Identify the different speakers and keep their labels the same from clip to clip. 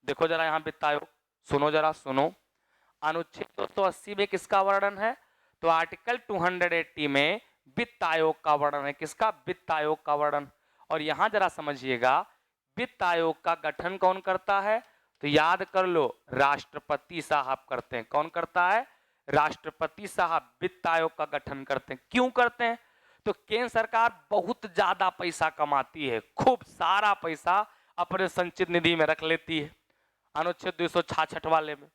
Speaker 1: देखो जरा यहाँ वित्त आयोग, सुनो जरा सुनो। अनुच्छेद 280 में किसका वर्णन है? तो आर्टिकल 280 में वित्त आयोग का वर्णन है। किसका? वित्त आयोग का वर्णन। और यहां जरा समझिएगा, वित्त आयोग का गठन कौन करता है? तो याद कर लो, राष्ट्रपति साहब करते हैं। कौन करता है? राष्ट्रपति साहब वित्त आयोग का गठन करते हैं। क्यों करते हैं? तो केंद्र सरकार बहुत ज्यादा पैसा कमाती है, खूब सारा पैसा अपने संचित निधि में रख लेती है, अनुच्छेद 266 वाले में।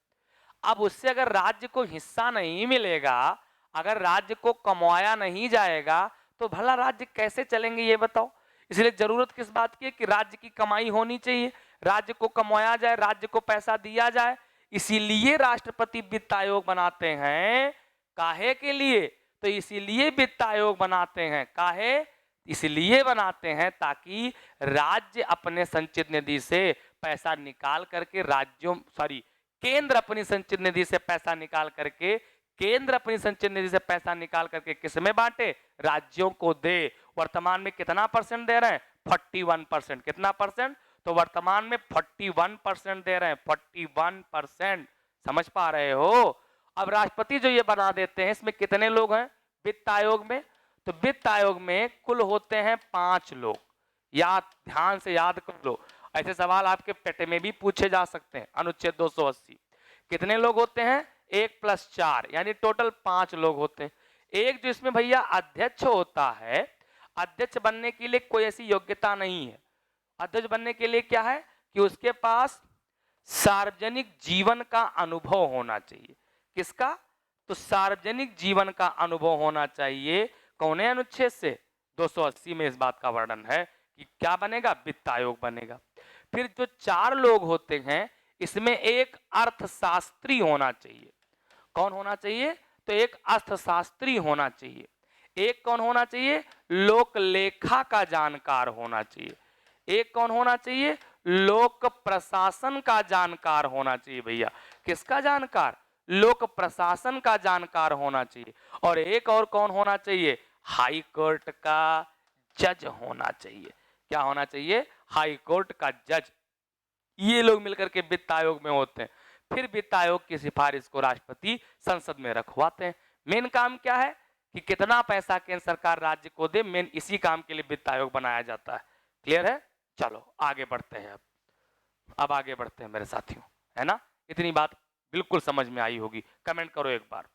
Speaker 1: अब उससे अगर राज्य को हिस्सा नहीं मिलेगा, अगर राज्य को कमाया नहीं जाएगा, तो भला राज्य कैसे चलेंगे ये बताओ। इसलिए जरूरत किस बात की है कि राज्य की कमाई होनी चाहिए, राज्य को कमाया जाए, राज्य को पैसा दिया जाए। इसीलिए राष्ट्रपति वित्त आयोग बनाते हैं। काहे के लिए? तो इसीलिए वित्त आयोग बनाते हैं। काहे? इसलिए बनाते हैं ताकि राज्य अपने संचित निधि से पैसा निकाल करके राज्यों केंद्र अपनी संचित निधि से पैसा निकाल करके किस में बांटे? राज्यों को दे। वर्तमान में कितना परसेंट दे रहे हैं? 41%। कितना परसेंट? तो वर्तमान में 41% दे रहे हैं। 41%। समझ पा रहे हो? अब राष्ट्रपति जो ये बना देते हैं, इसमें कितने लोग हैं वित्त आयोग में? तो वित्त आयोग में कुल होते हैं 5 लोग। ध्यान से याद कर लो, ऐसे सवाल आपके पेट में भी पूछे जा सकते हैं। अनुच्छेद 280 कितने लोग होते हैं? 1 + 4 यानी टोटल 5 लोग होते हैं। एक जो इसमें भैया अध्यक्ष होता है, अध्यक्ष बनने के लिए कोई ऐसी योग्यता नहीं है। अध्यक्ष बनने के लिए क्या है कि उसके पास सार्वजनिक जीवन का अनुभव होना चाहिए। किसका? तो सार्वजनिक जीवन का अनुभव होना चाहिए। कौन है अनुच्छेद से? 280 में इस बात का वर्णन है कि क्या बनेगा? वित्त आयोग बनेगा। फिर जो 4 लोग होते हैं, इसमें एक अर्थशास्त्री होना चाहिए। कौन होना चाहिए? तो एक अर्थशास्त्री होना चाहिए। एक कौन होना चाहिए? लोक लेखा का जानकार होना चाहिए। एक कौन होना चाहिए? लोक प्रशासन का जानकार होना चाहिए। भैया किसका जानकार? लोक प्रशासन का जानकार होना चाहिए। और एक और कौन होना चाहिए? हाई कोर्ट का जज होना चाहिए। क्या होना चाहिए? हाई कोर्ट का जज। ये लोग मिलकर के वित्त आयोग में होते हैं। फिर वित्त आयोग की सिफारिश को राष्ट्रपति संसद में रखवाते हैं। मेन काम क्या है कि कितना पैसा केंद्र सरकार राज्य को दे, मेन इसी काम के लिए वित्त आयोग बनाया जाता है। क्लियर है? चलो आगे बढ़ते हैं। अब आगे बढ़ते हैं मेरे साथियों, है ना? इतनी बात बिल्कुल समझ में आई होगी। कमेंट करो एक बार।